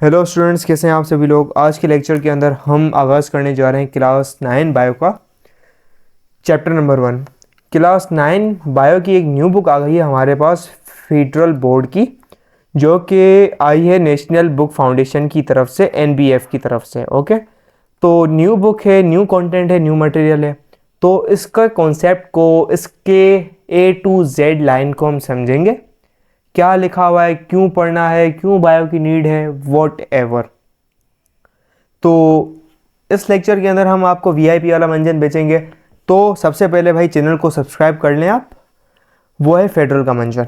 Hello students, कैसे हैं आप सभी लोग। आज के लेक्चर के अंदर हम आगाज़ करने जा रहे हैं क्लास 9 बायो का चैप्टर नंबर 1। क्लास 9 बायो की एक न्यू बुक आ गई है हमारे पास फेडरल बोर्ड की, जो कि आई है नेशनल बुक फाउंडेशन की तरफ से, NBF की तरफ से। ओके, तो न्यू बुक है, न्यू कंटेंट है, न्यू मटेरियल है। तो इसका कॉन्सेप्ट को, इसके A to Z लाइन को हम समझेंगे। क्या लिखा हुआ है, क्यों पढ़ना है, क्यों बायो की नीड है, वॉट एवर। तो इस लेक्चर के अंदर हम आपको VIP वाला मंजन बेचेंगे। तो सबसे पहले भाई चैनल को सब्सक्राइब कर लें आप, वो है फेडरल का मंजन।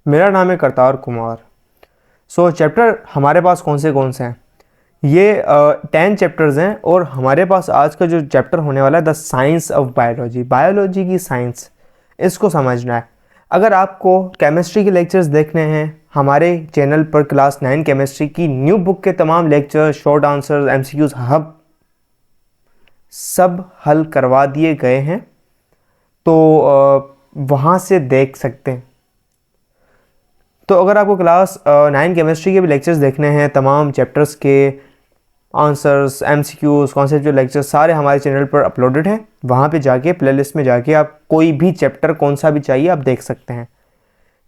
मेरा नाम है करतार कुमार। चैप्टर हमारे पास कौन से हैं, ये 10 चैप्टर्स हैं। और हमारे पास आज का जो चैप्टर होने वाला है, the science of biology, biology की साइंस, इसको समझना है। अगर आपको केमिस्ट्री के लेक्चर्स देखने हैं, हमारे चैनल पर क्लास 9 केमिस्ट्री की न्यू बुक के तमाम लेक्चर, शॉर्ट आंसर्स, MCQs सब हल करवा दिए गए हैं। तो वहाँ से देख सकते हैं। तो अगर आपको क्लास 9 केमिस्ट्री के भी लेक्चर्स देखने हैं, तमाम चैप्टर्स के आंसर्स, MCQs, कॉन्सेप्चुअल लेक्चर्स सारे हमारे चैनल पर अपलोडेड हैं। वहाँ पे जाके प्लेलिस्ट में जाके आप कोई भी चैप्टर कौन सा भी चाहिए आप देख सकते हैं।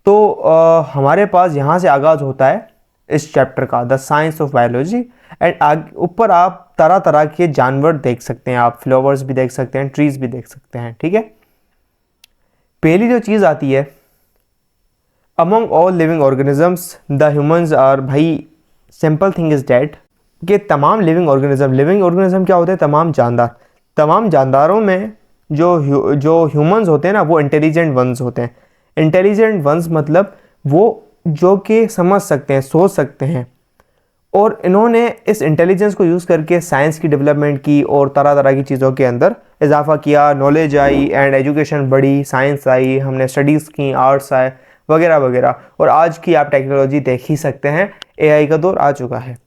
तो हमारे पास यहाँ से आगाज़ होता है इस चैप्टर का, the science of biology. And ऊपर आप तरह तरह के जानवर देख सकते हैं, आप फ्लावर्स भी देख सकते हैं, ट्रीज भी देख सकते हैं। ठीक है, पहली जो चीज़ आती है, among all living organisms the humans are, भाई सिंपल थिंग इज डैट कि तमाम लिविंग ऑर्गेनिज्म क्या होते हैं, तमाम जानदार। तमाम जानदारों में जो ह्यूमंस होते हैं ना, वो इंटेलिजेंट वंस होते हैं। इंटेलिजेंट वंस मतलब वो जो कि समझ सकते हैं, सोच सकते हैं। और इन्होंने इस इंटेलिजेंस को यूज़ करके साइंस की डेवलपमेंट की और तरह तरह की चीज़ों के अंदर इजाफा किया, नॉलेज आई एंड एजुकेशन बढ़ी, साइंस आई, हमने स्टडीज़ की, आर्ट्स आए, वगैरह वगैरह। और आज की आप टेक्नोलॉजी देख ही सकते हैं, AI का दौर आ चुका है।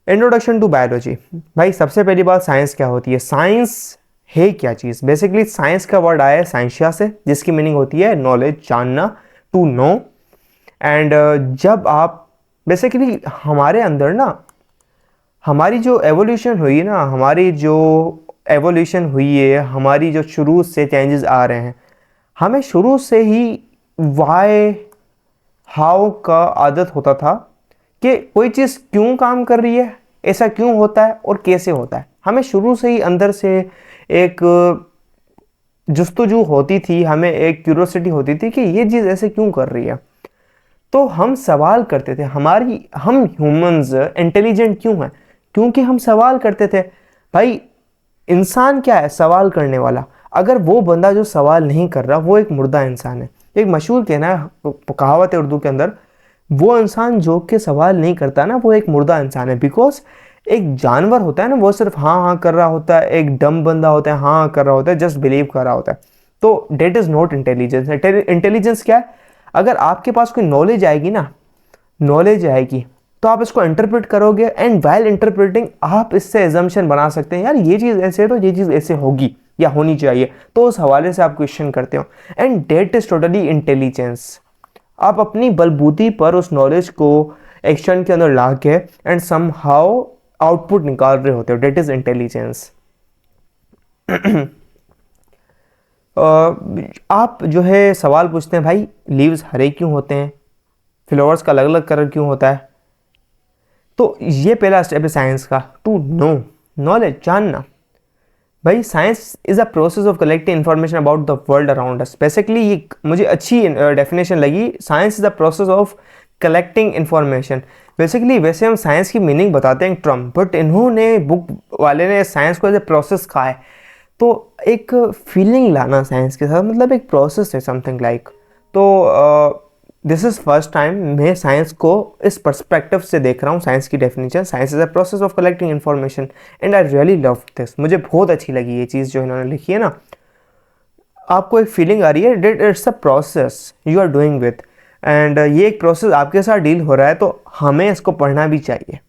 इंट्रोडक्शन टू बायोलॉजी, भाई सबसे पहली बात, साइंस क्या होती है, साइंस है क्या चीज़। बेसिकली साइंस का वर्ड आया है साइंशिया से, जिसकी मीनिंग होती है नॉलेज, जानना, टू नो। एंड जब आप बेसिकली हमारे अंदर ना, हमारी जो एवोल्यूशन हुई है, हमारी जो शुरू से चेंजेस आ रहे हैं, हमें शुरू से ही वाई हाउ का आदत होता था कि कोई चीज़ क्यों काम कर रही है, ऐसा क्यों होता है और कैसे होता है। हमें शुरू से ही अंदर से एक जुस्तजू होती थी, हमें एक क्यूरियोसिटी होती थी कि ये चीज़ ऐसे क्यों कर रही है। तो हम सवाल करते थे। हम ह्यूमंस इंटेलिजेंट क्यों हैं, क्योंकि हम सवाल करते थे। भाई इंसान क्या है, सवाल करने वाला। अगर वो बंदा जो सवाल नहीं कर रहा, वो एक मुर्दा इंसान है। एक मशहूर कहना है, कहावत है उर्दू के अंदर, वो इंसान जो कि सवाल नहीं करता ना, वो एक मुर्दा इंसान है। बिकॉज एक जानवर होता है ना, वो सिर्फ हाँ हाँ कर रहा होता है। एक डम बंदा होता है, हाँ कर रहा होता है, जस्ट बिलीव कर रहा होता है। तो that is not intelligence. Intelligence क्या है, अगर आपके पास कोई नॉलेज आएगी तो आप इसको इंटरप्रेट करोगे, एंड वाइल इंटरप्रेटिंग आप इससे एजम्पशन बना सकते हैं, यार ये चीज़ ऐसे है तो ये चीज़ ऐसे होगी या होनी चाहिए। तो उस हवाले से आप क्वेश्चन करते हो, and that is totally intelligence. आप अपनी बलबूती पर उस नॉलेज को एक्शन के अंदर ला के एंड समहाउ आउटपुट निकाल रहे होते हो, डेट इज इंटेलिजेंस। आप जो है सवाल पूछते हैं, भाई लीव्स हरे क्यों होते हैं, फ्लावर्स का अलग अलग कलर क्यों होता है। तो ये पहला स्टेप है साइंस का, टू नो, नॉलेज, जानना। भाई science is a process of collecting information about the world around us. Basically ये मुझे अच्छी डेफिनेशन लगी, science is a process of collecting information. Basically वैसे हम साइंस की मीनिंग बताते हैं ट्रम, बट इन्होंने बुक वाले ने साइंस को एज ए प्रोसेस कहा है। तो एक फीलिंग लाना साइंस के साथ, मतलब एक प्रोसेस है, समथिंग लाइक। तो दिस इज़ फर्स्ट टाइम मैं साइंस को इस पर्सपेक्टिव से देख रहा हूँ। साइंस की definition, science is a process of collecting information, and I really love this. मुझे बहुत अच्छी लगी ये चीज़ जो इन्होंने लिखी है ना। आपको एक फीलिंग आ रही है that it's a process you are doing with, and ये एक प्रोसेस आपके साथ डील हो रहा है, तो हमें इसको पढ़ना भी चाहिए।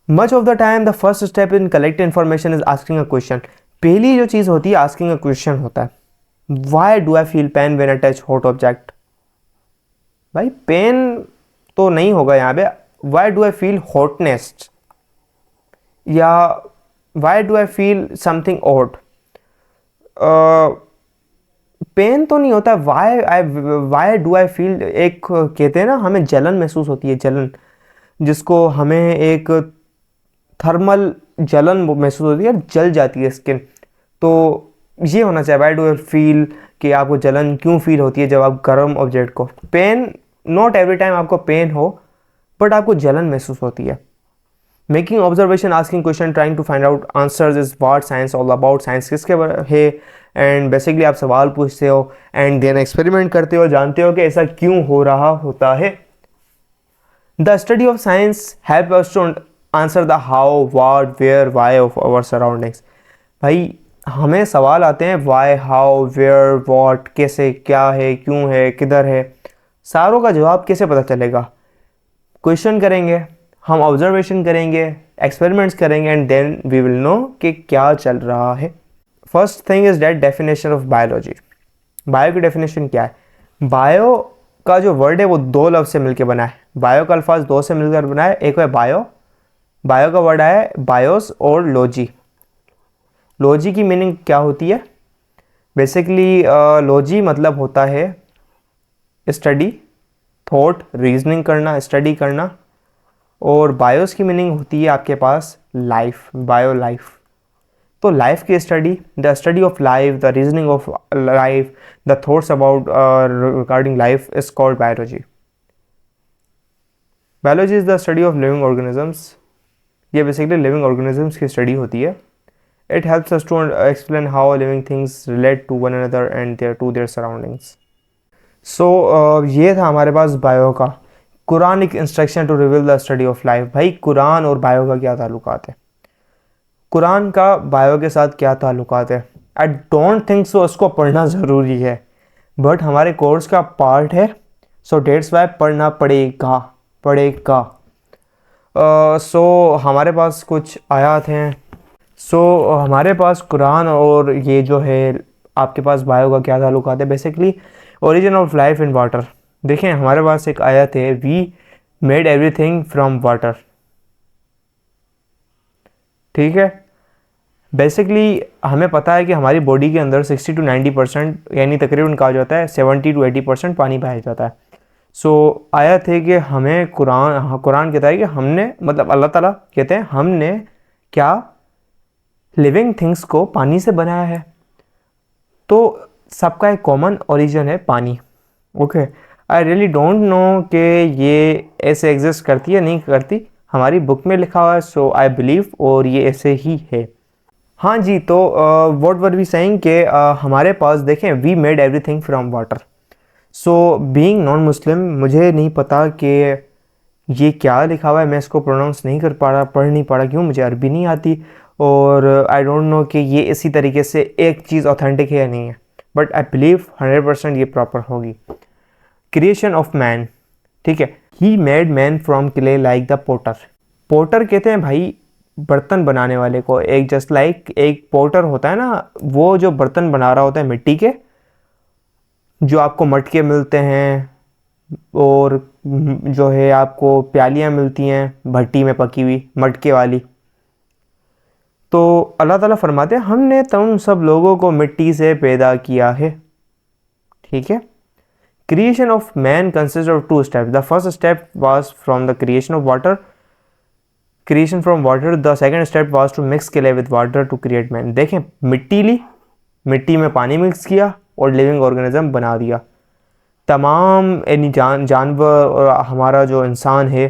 Much of the time the first step in collect information is asking a question. पहली जो चीज़ होती है आस्किंग अ क्वेश्चन होता है। Why do I feel pain when I touch hot object. भाई पेन तो नहीं होगा यहाँ पे, why do I feel hotness, या why do I feel something odd. Pain तो नहीं होता, वाई डू आई फील, एक कहते हैं ना हमें जलन महसूस होती है, जलन, जिसको हमें एक थर्मल जलन महसूस होती है, जल जाती है स्किन। तो ये होना चाहिए, वाई डू आई फील, कि आपको जलन क्यों फील होती है जब आप गर्म ऑब्जेक्ट को, पेन, नॉट एवरी टाइम आपको पेन हो बट आपको जलन महसूस होती है। Making observation, asking question, trying to find out answers is what science all about, science किसके है, एंड बेसिकली आप सवाल पूछते हो एंड देन एक्सपेरिमेंट करते हो, जानते हो कि ऐसा क्यों हो रहा होता है। The study of science help us to answer the how, what, where, why of our surroundings. भाई हमें सवाल आते हैं वाई, हाउ, वेयर, व्हाट, कैसे, क्या है, क्यों है, किधर है, सारों का जवाब कैसे पता चलेगा। क्वेश्चन करेंगे हम, ऑब्जर्वेशन करेंगे, एक्सपेरिमेंट्स करेंगे and then we will know कि क्या चल रहा है। First thing is that definition of biology. Bio की डेफिनेशन क्या है? बायो का जो वर्ड है वो दो लफ्ज से मिलकर बना है। बायो का अल्फाज दो से मिलकर बना है, एक है बायो, बायो का वर्ड आया है बायोस, और लॉजी। लॉजी की मीनिंग क्या होती है? बेसिकली लॉजी मतलब होता है स्टडी, थॉट, रीजनिंग करना, स्टडी करना। और बायोस की मीनिंग होती है आपके पास लाइफ, बायो लाइफ। तो लाइफ की study, the study of life, the reasoning of life, the thoughts about regarding life is called biology. Biology is the study of living organisms. ये बेसिकली लिविंग ऑर्गेनिजम्स की study होती है। It helps us to explain how living things relate to one another and there surroundings. सो ये था हमारे पास bio का। Quranic instruction to reveal the study of life. भाई कुरान और बायो का क्या ताल्लुकात है? कुरान का बायो के साथ क्या ताल्लुकात है? आई डोंट थिंक सो उसको पढ़ना ज़रूरी है, बट हमारे कोर्स का पार्ट है, सो डेट्स वाई पढ़ना पड़ेगा, पड़ेगा। सो हमारे पास कुछ आयात हैं। सो हमारे पास कुरान और ये जो है आपके पास बायो का क्या ताल्लुकात है? Basically origin of life in water. देखें हमारे पास एक आयत है, we made everything from water, ठीक है। बेसिकली हमें पता है कि हमारी बॉडी के अंदर 60 to 90% यानी तकरीबन कहा जाता है 70 to 80% पानी पाया जाता है। सो आयत है कि हमें कुरान कहता है कि हमने, मतलब अल्लाह ताला कहते हैं हमने क्या, लिविंग थिंग्स को पानी से बनाया है। तो सबका एक कॉमन ओरिजिन है पानी। Okay, I really don't know कि ये ऐसे एग्जिस्ट करती है नहीं करती, हमारी बुक में लिखा हुआ है, सो आई बिलीव, और ये ऐसे ही है। हाँ जी, तो व्हाट वर वी सेइंग कि हमारे पास देखें we made everything from water. So being non Muslim मुझे नहीं पता कि ये क्या लिखा हुआ है, मैं इसको प्रोनाउंस नहीं कर पा रहा, पढ़ नहीं पा रहा, क्यों, मुझे अरबी नहीं आती, और आई डोंट नो कि ये इसी तरीके से एक चीज़ ऑथेंटिक है या नहीं है, बट आई बिलीव 100% ये प्रॉपर होगी। क्रिएशन ऑफ मैन, ठीक है, he made man from clay like the potter. Potter कहते हैं भाई बर्तन बनाने वाले को, एक जस्ट लाइक एक पोटर होता है ना, वो जो बर्तन बना रहा होता है मिट्टी के, जो आपको मटके मिलते हैं और जो है आपको प्यालियाँ मिलती हैं भट्टी में पकी हुई मटके वाली। तो अल्लाह ताला फरमाते हैं हमने तुम सब लोगों को मिट्टी से पैदा किया है, ठीक है। Creation of man consists of two steps. The first step was from the creation of water, creation from water. The second step was to mix clay with water to create man. देखें मिट्टी ली, मिट्टी में पानी mix किया और living organism बना दिया। तमाम यानी जानवर और हमारा जो इंसान है,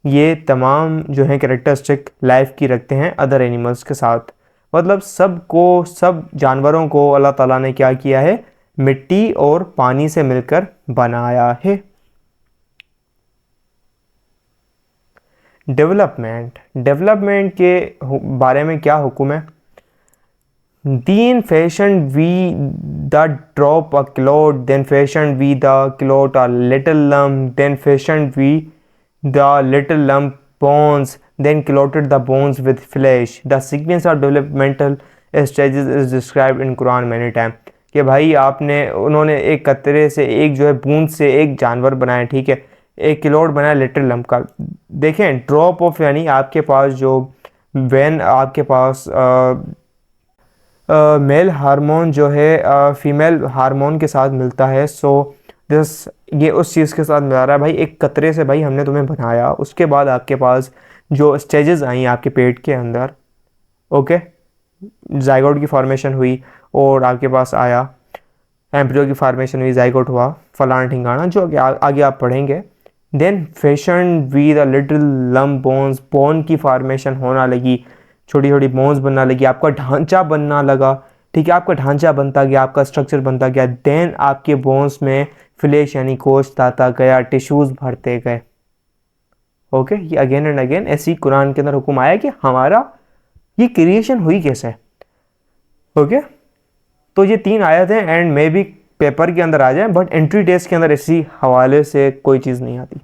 ये तमाम जो है कैरेक्टरिस्टिक लाइफ की रखते हैं अदर एनिमल्स के साथ। मतलब सब जानवरों को अल्लाह ताला ने क्या किया है, मिट्टी और पानी से मिलकर बनाया है। डेवलपमेंट के बारे में क्या हुक्म है? Then fashioned we the drop a cloud, then fashioned we the cloud a little lump, then fashioned we the little lump bones, then clotted the bones with flesh. The sequence of developmental stages is described in Quran many times. कि भाई उन्होंने एक कतरे से, एक जो है बूंद से एक जानवर बनाया, ठीक है, एक किलोड बना है लिटिल लम्प का। देखें ड्रॉप ऑफ यानी आपके पास जो वेन आपके पास मेल हार्मोन जो है फीमेल हार्मोन के साथ मिलता है, सो दिस ये उस चीज़ के साथ मिला रहा है भाई। एक कतरे से भाई हमने तुम्हें बनाया, उसके बाद आपके पास जो स्टेजेस आई आपके पेट के अंदर, ओके, जाइगोट की फॉर्मेशन हुई और आपके पास आया, एम्ब्रियो की फॉर्मेशन हुई, जाइगोट हुआ, फलाना ठिकाना जो आगे आप पढ़ेंगे। Then fashion with a little lump bones, bone की फॉर्मेशन होना लगी, छोटी छोटी बोन्स बनना लगी, आपका ढांचा बनना लगा, ठीक है, आपका ढांचा बनता गया, आपका स्ट्रक्चर बनता गया। देन आपके बोन्स में फ्लैश यानी गोश्त आता गया, टिश्यूज़ भरते गए, ओके। ये अगेन एंड अगेन ऐसी कुरान के अंदर हुक्म आया कि हमारा ये क्रिएशन हुई कैसे, ओके। तो ये 3 आयत हैं एंड मे बी पेपर के अंदर आ जाए, बट एंट्री टेस्ट के अंदर इसी हवाले से कोई चीज़ नहीं आती।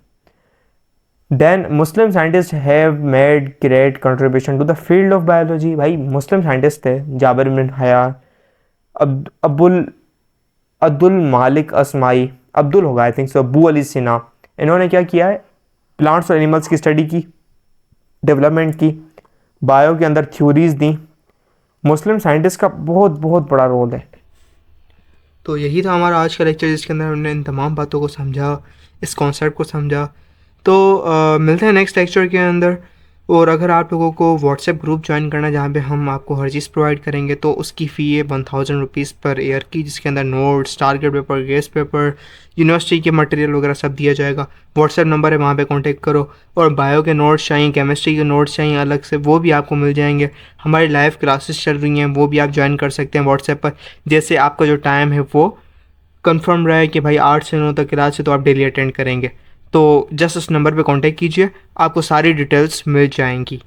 Then Muslim scientist have made great contribution to the field of biology. भाई मुस्लिम साइंटिस्ट थे जाबिर बिन हया, अब्दुल अब्दुल मालिक असमाई, अब्दुल होगा I think so, Abu Ali Sinha, इन्होंने क्या किया है, प्लांट्स और एनिमल्स की स्टडी की, डेवलपमेंट की, बायो के अंदर थ्योरीज दी। मुस्लिम साइंटिस्ट का बहुत बहुत बड़ा रोल है। तो यही था हमारा आज का लेक्चर, जिसके अंदर हमने इन तमाम बातों को समझा, इस कॉन्सेप्ट को समझा। तो मिलते हैं नेक्स्ट लेक्चर के अंदर। और अगर आप लोगों को व्हाट्सएप ग्रुप ज्वाइन करना है जहाँ पे हम आपको हर चीज़ प्रोवाइड करेंगे, तो उसकी फ़ी है 1000 रुपीज़ पर ईयर की, जिसके अंदर notes, target paper, guest paper, university के मटेरियल वगैरह सब दिया जाएगा। व्हाट्सएप नंबर है, वहाँ पे कांटेक्ट करो। और बायो के नोट्स चाहिए, केमिस्ट्री के नोट्स चाहिए अलग से, वो भी आपको मिल जाएंगे। हमारी लाइव क्लासेस चल रही हैं, वो भी आप ज्वाइन कर सकते हैं व्हाट्सएप पर। जैसे आपका जो टाइम है वो कंफर्म रहा है कि भाई 8 से 9 तक क्लास है, तो आप डेली अटेंड करेंगे। तो जस्ट उस नंबर पे कांटेक्ट कीजिए, आपको सारी डिटेल्स मिल जाएंगी।